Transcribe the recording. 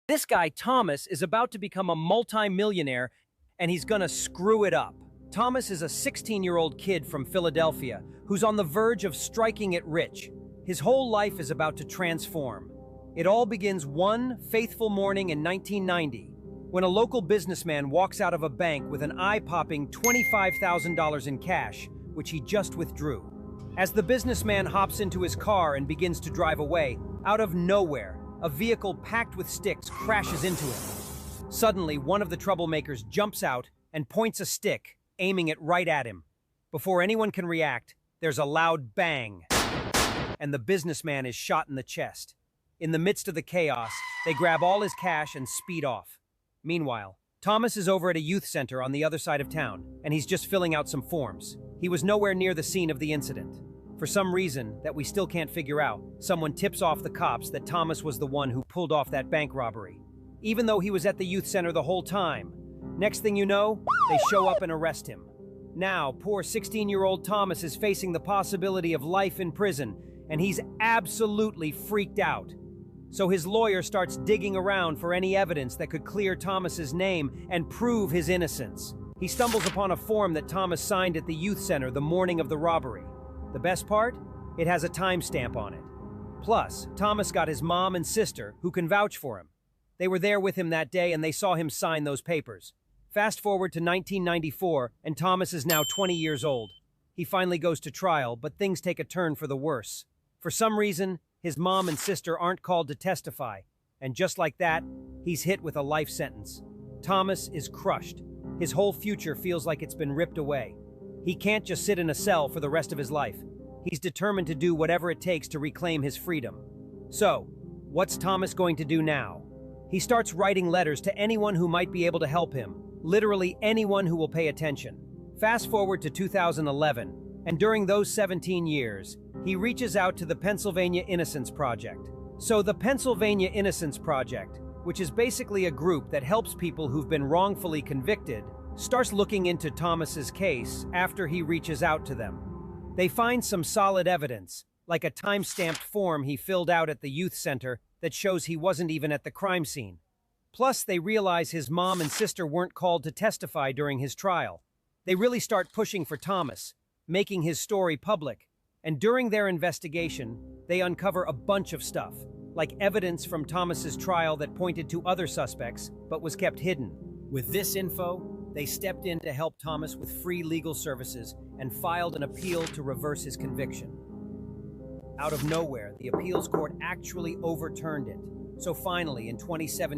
This guy, Thomas, is about to become a multi-millionaire, and he's gonna screw it up. Thomas is a 16-year-old kid from Philadelphia who's on the verge of striking it rich. His whole life is about to transform. It all begins one fateful morning in 1990, when a local businessman walks out of a bank with an eye-popping $25,000 in cash, which he just withdrew. As the businessman hops into his car and begins to drive away, out of nowhere, a vehicle packed with sticks crashes into him. Suddenly, one of the troublemakers jumps out and points a stick, aiming it right at him. Before anyone can react, there's a loud bang, and the businessman is shot in the chest. In the midst of the chaos, they grab all his cash and speed off. Meanwhile, Thomas is over at a youth center on the other side of town, and he's just filling out some forms. He was nowhere near the scene of the incident. For some reason that we still can't figure out, someone tips off the cops that Thomas was the one who pulled off that bank robbery, even though he was at the youth center the whole time. Next thing you know, they show up and arrest him. Now, poor 16-year-old Thomas is facing the possibility of life in prison, and he's absolutely freaked out. So his lawyer starts digging around for any evidence that could clear Thomas's name and prove his innocence. He stumbles upon a form that Thomas signed at the youth center the morning of the robbery. The best part? It has a timestamp on it. Plus, Thomas got his mom and sister, who can vouch for him. They were there with him that day and they saw him sign those papers. Fast forward to 1994, and Thomas is now 20 years old. He finally goes to trial, but things take a turn for the worse. For some reason, his mom and sister aren't called to testify, and just like that, he's hit with a life sentence. Thomas is crushed. His whole future feels like it's been ripped away. He can't just sit in a cell for the rest of his life. He's determined to do whatever it takes to reclaim his freedom. So, what's Thomas going to do now? He starts writing letters to anyone who might be able to help him, literally anyone who will pay attention. Fast forward to 2011, and during those 17 years, he reaches out to the Pennsylvania Innocence Project. So the Pennsylvania Innocence Project, which is basically a group that helps people who've been wrongfully convicted, starts looking into Thomas's case after he reaches out to them. They find some solid evidence, like a time-stamped form he filled out at the youth center that shows he wasn't even at the crime scene. Plus, they realize his mom and sister weren't called to testify during his trial. They really start pushing for Thomas, making his story public. And during their investigation, they uncover a bunch of stuff, like evidence from Thomas's trial that pointed to other suspects, but was kept hidden. With this info, they stepped in to help Thomas with free legal services and filed an appeal to reverse his conviction. Out of nowhere, the appeals court actually overturned it. So finally, in 2017,